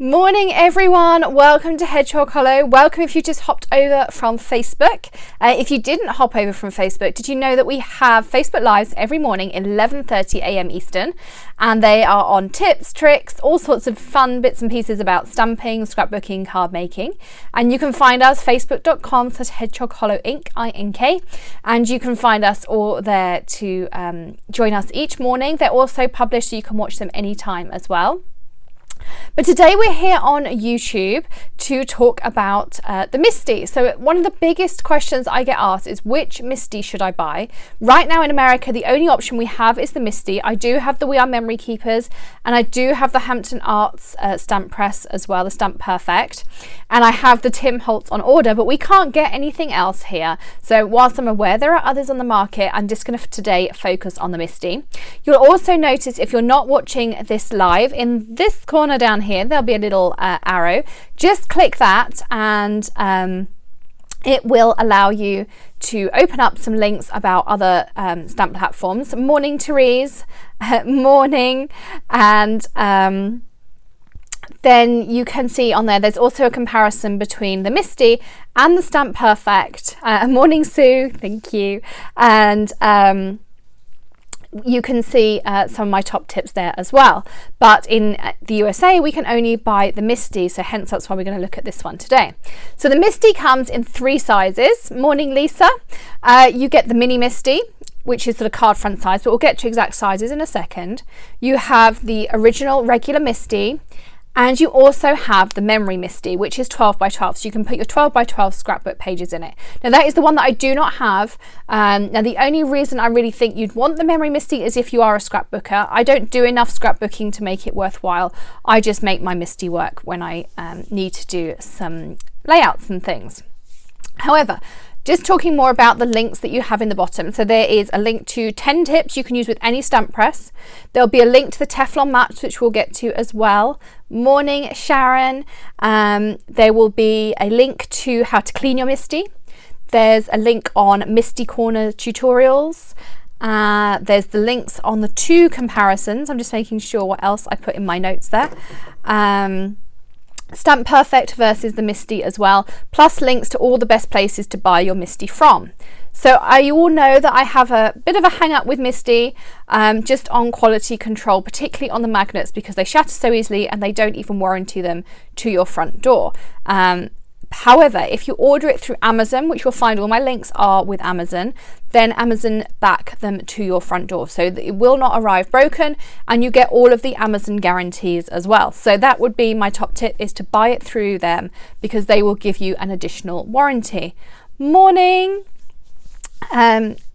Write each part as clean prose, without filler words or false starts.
Morning everyone, welcome to Hedgehog Hollow. Welcome if you just hopped over from Facebook. If you didn't hop over from Facebook, did you know that we have Facebook Lives every morning at 11:30 a.m. Eastern, and they are on tips, tricks, all sorts of fun bits and pieces about stamping, scrapbooking, card making. And you can find us facebook.com/Hedgehog Hollow Inc. INK, and you can find us all there to join us each morning. They're also published so you can watch them anytime as well. But today we're here on YouTube to talk about the Misti. So one of the biggest questions I get asked is which Misti should I buy? Right now in America, the only option we have is the Misti. I do have the We Are Memory Keepers, and I do have the Hampton Arts stamp press as well, the Stamp Perfect. And I have the Tim Holtz on order, but we can't get anything else here. So whilst I'm aware there are others on the market, I'm just going to today focus on the Misti. You'll also notice if you're not watching this live, in this corner down here there'll be a little arrow. Just click that and it will allow you to open up some links about other stamp platforms. Morning Therese, morning, and then you can see on there's also a comparison between the Misti and the Stamp Perfect. Morning Sue, thank you. And you can see some of my top tips there as well. But in the USA, we can only buy the Misti, so hence that's why we're going to look at this one today. So the Misti comes in 3 sizes. Morning, Lisa. You get the mini Misti, which is the card front size, but we'll get to exact sizes in a second. You have the original regular Misti, and you also have the memory Misti, which is 12 by 12. So you can put your 12 by 12 scrapbook pages in it. Now that is the one that I do not have. Now the only reason I really think you'd want the memory Misti is if you are a scrapbooker. I don't do enough scrapbooking to make it worthwhile. I just make my Misti work when I need to do some layouts and things. However, just talking more about the links that you have in the bottom. So there is a link to 10 tips you can use with any stamp press. There'll be a link to the Teflon mats, which we'll get to as well. Morning, Sharon. There will be a link to how to clean your Misti. There's a link on Misti Corner tutorials. There's the links on the 2 comparisons. I'm just making sure what else I put in my notes there. Stamp Perfect versus the Misti as well, plus links to all the best places to buy your Misti from. So you all know that I have a bit of a hang up with Misti, just on quality control, particularly on the magnets, because they shatter so easily and they don't even warranty them to your front door. However, if you order it through Amazon, which you'll find all my links are with Amazon, then Amazon back them to your front door. So that it will not arrive broken, and you get all of the Amazon guarantees as well. So that would be my top tip, is to buy it through them because they will give you an additional warranty. Morning.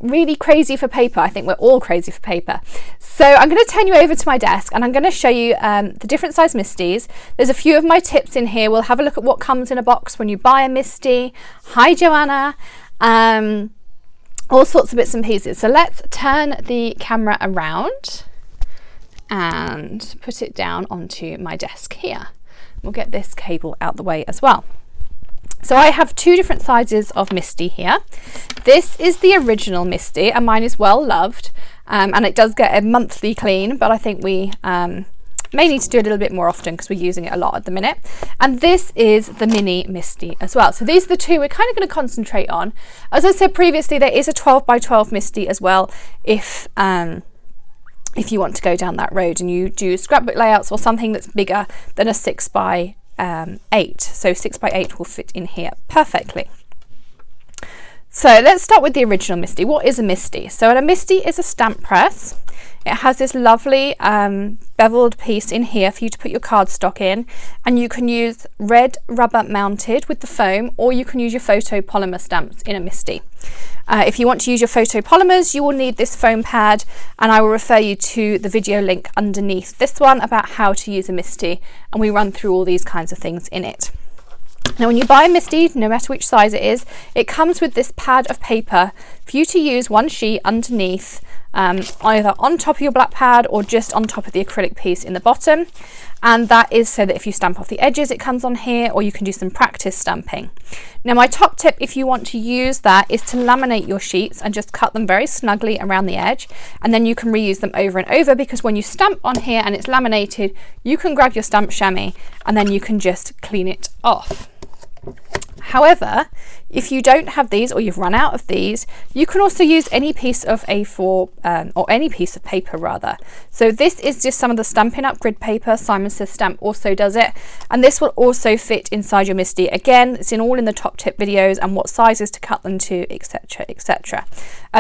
Really crazy for paper. I think we're all crazy for paper. So I'm going to turn you over to my desk and I'm going to show you the different size Mistis. There's a few of my tips in here. We'll have a look at what comes in a box when you buy a Misti. Hi Joanna. All sorts of bits and pieces. So let's turn the camera around and put it down onto my desk here. We'll get this cable out the way as well. So I have 2 different sizes of Misti here. This is the original Misti, and mine is well loved, and it does get a monthly clean, but I think we may need to do it a little bit more often because we're using it a lot at the minute. And this is the mini Misti as well. So these are the 2 we're kind of going to concentrate on. As I said previously, there is a 12 by 12 Misti as well if you want to go down that road and you do scrapbook layouts or something that's bigger than a 6 by 8. So 6 by 8 will fit in here perfectly. So let's start with the original Misti. What is a Misti? So a Misti is a stamp press. It has this lovely beveled piece in here for you to put your cardstock in, and you can use red rubber mounted with the foam, or you can use your photopolymer stamps in a Misti. If you want to use your photopolymers, you will need this foam pad, and I will refer you to the video link underneath this one about how to use a Misti, and we run through all these kinds of things in it. Now when you buy a Misti, no matter which size it is, it comes with this pad of paper for you to use one sheet underneath either on top of your black pad or just on top of the acrylic piece in the bottom. And that is so that if you stamp off the edges, it comes on here, or you can do some practice stamping. Now, my top tip, if you want to use that, is to laminate your sheets and just cut them very snugly around the edge, and then you can reuse them over and over, because when you stamp on here and it's laminated, you can grab your stamp chamois and then you can just clean it off. However, if you don't have these, or you've run out of these, you can also use any piece of A4 or any piece of paper rather. So this is just some of the Stampin' Up! Grid paper. Simon Says Stamp also does it, and this will also fit inside your Misti. Again, it's all in the top tip videos and what sizes to cut them to, etc, etc.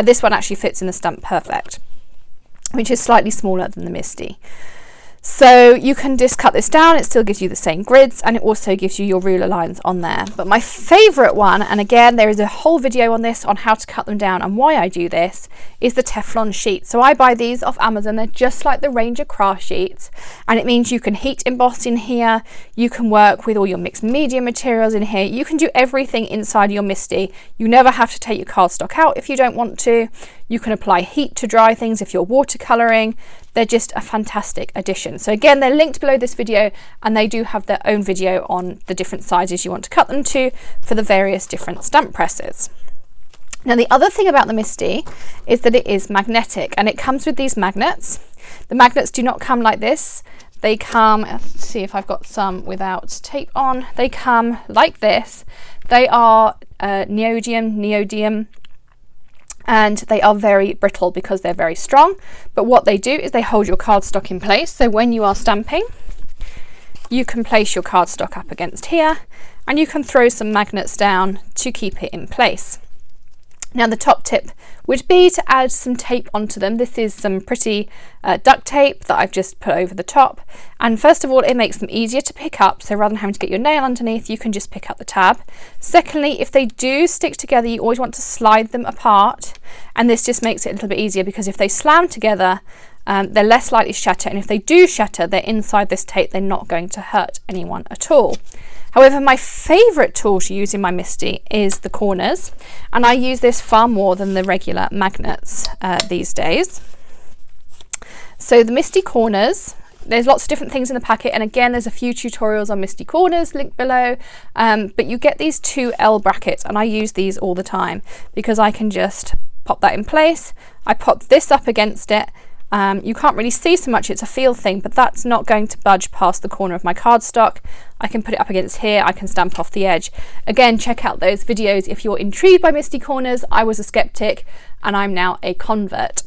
This one actually fits in the Stamp Perfect, which is slightly smaller than the Misti. So you can just cut this down, it still gives you the same grids, and it also gives you your ruler lines on there. But my favourite one, and again there is a whole video on this on how to cut them down and why I do this, is the Teflon Sheet. So I buy these off Amazon. They're just like the Ranger craft sheets, and it means you can heat emboss in here, you can work with all your mixed media materials in here, you can do everything inside your Misti. You never have to take your cardstock out if you don't want to. You can apply heat to dry things if you're watercolouring. They're just a fantastic addition. So again, they're linked below this video, and they do have their own video on the different sizes you want to cut them to for the various different stamp presses. Now, the other thing about the Misti is that it is magnetic, and it comes with these magnets. The magnets do not come like this. They come, let's see if I've got some without tape on. They come like this. They are neodymium, and they are very brittle because they're very strong. But what they do is they hold your cardstock in place. So when you are stamping, you can place your cardstock up against here, and you can throw some magnets down to keep it in place. Now, the top tip would be to add some tape onto them. This is some pretty duct tape that I've just put over the top. And first of all, it makes them easier to pick up. So rather than having to get your nail underneath, you can just pick up the tab. Secondly, if they do stick together, you always want to slide them apart. And this just makes it a little bit easier, because if they slam together, they're less likely to shatter. And if they do shatter, they're inside this tape. They're not going to hurt anyone at all. However, my favourite tool to use in my Misti is the corners, and I use this far more than the regular magnets these days. So the Misti corners, there's lots of different things in the packet, and again there's a few tutorials on Misti corners linked below, but you get these 2 L brackets, and I use these all the time because I can just pop that in place. I pop this up against it. You can't really see so much, it's a feel thing, but that's not going to budge past the corner of my cardstock. I can put it up against here, I can stamp off the edge. Again, check out those videos if you're intrigued by Misti corners. I was a skeptic and I'm now a convert.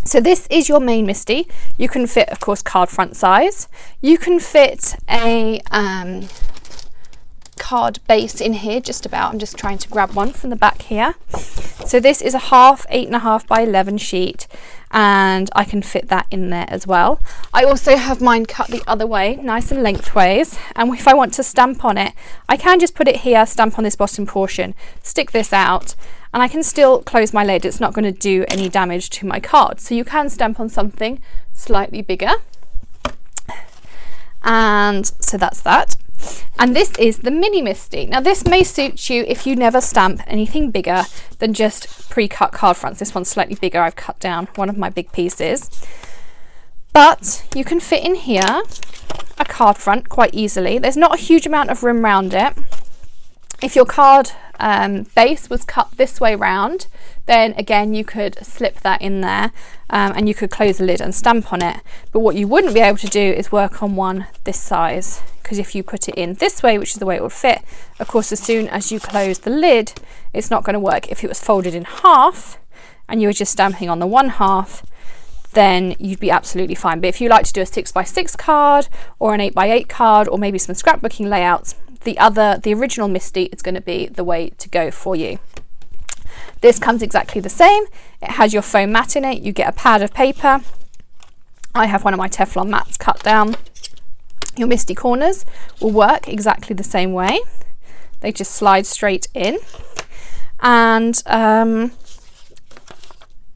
So this is your main Misti. You can fit, of course, card front size. You can fit a card base in here, just about. I'm just trying to grab one from the back here. So this is a half 8.5 by 11 sheet, and I can fit that in there as well. I also have mine cut the other way, nice and lengthways, and if I want to stamp on it, I can just put it here, stamp on this bottom portion, stick this out, and I can still close my lid. It's not going to do any damage to my card. So you can stamp on something slightly bigger, and so that's that. And this is the mini Misti. Now this may suit you if you never stamp anything bigger than just pre-cut card fronts. This one's slightly bigger. I've cut down one of my big pieces. But you can fit in here a card front quite easily. There's not a huge amount of room around it. If your card base was cut this way round, then again you could slip that in there, and you could close the lid and stamp on it. But what you wouldn't be able to do is work on one this size, because if you put it in this way, which is the way it would fit, of course as soon as you close the lid, it's not going to work. If it was folded in half and you were just stamping on the one half, then you'd be absolutely fine. But if you like to do a 6x6 card or an 8x8 card, or maybe some scrapbooking layouts, the original Misti is going to be the way to go for you. This comes exactly the same. It has your foam mat in it. You get a pad of paper. I have one of my Teflon mats cut down. Your Misti corners will work exactly the same way. They just slide straight in. And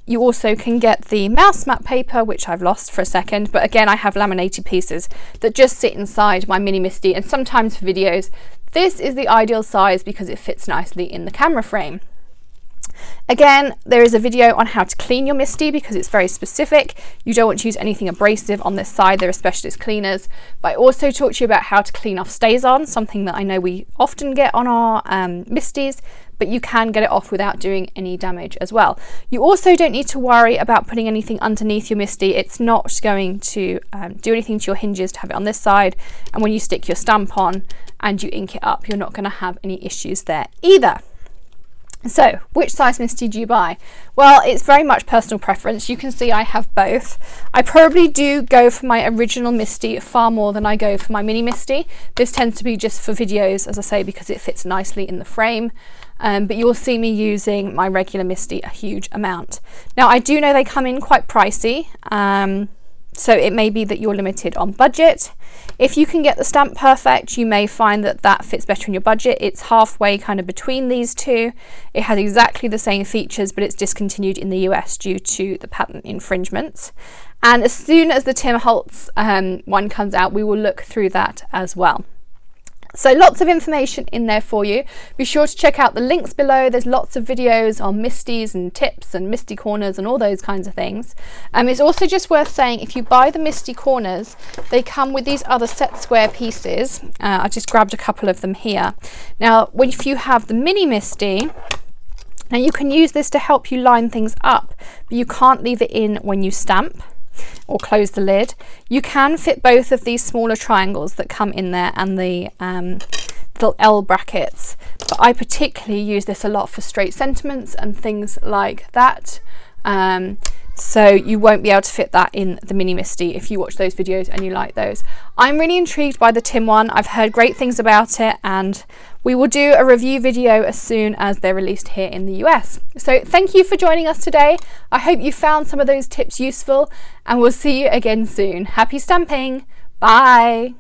you also can get the mouse mat paper, which I've lost for a second, but again I have laminated pieces that just sit inside my mini Misti, and sometimes for videos this is the ideal size because it fits nicely in the camera frame. Again, there is a video on how to clean your Misti because it's very specific. You don't want to use anything abrasive on this side. There are specialist cleaners. But I also talked to you about how to clean off stays-on, something that I know we often get on our Mistis, but you can get it off without doing any damage as well. You also don't need to worry about putting anything underneath your Misti. It's not going to do anything to your hinges to have it on this side. And when you stick your stamp on and you ink it up, you're not going to have any issues there either. So, which size Misti do you buy? Well, it's very much personal preference. You can see I have both. I probably do go for my original Misti far more than I go for my mini Misti. This tends to be just for videos, as I say, because it fits nicely in the frame. But you'll see me using my regular Misti a huge amount. Now, I do know they come in quite pricey. So it may be that you're limited on budget. If you can get the stamp perfect, you may find that that fits better in your budget. It's halfway kind of between these two. It has exactly the same features, but it's discontinued in the US due to the patent infringements. And as soon as the Tim Holtz one comes out, we will look through that as well. So lots of information in there for you. Be sure to check out the links below. There's lots of videos on Mistis and tips and Misti corners and all those kinds of things. It's also just worth saying, if you buy the Misti corners, they come with these other set square pieces. I just grabbed a couple of them here. Now, if you have the mini Misti, now you can use this to help you line things up, but you can't leave it in when you stamp or close the lid. You can fit both of these smaller triangles that come in there and the little L brackets, but I particularly use this a lot for straight sentiments and things like that. So you won't be able to fit that in the mini Misti if you watch those videos and you like those. I'm really intrigued by the Tim one. I've heard great things about it, and we will do a review video as soon as they're released here in the US. So thank you for joining us today. I hope you found some of those tips useful, and we'll see you again soon. Happy stamping. Bye.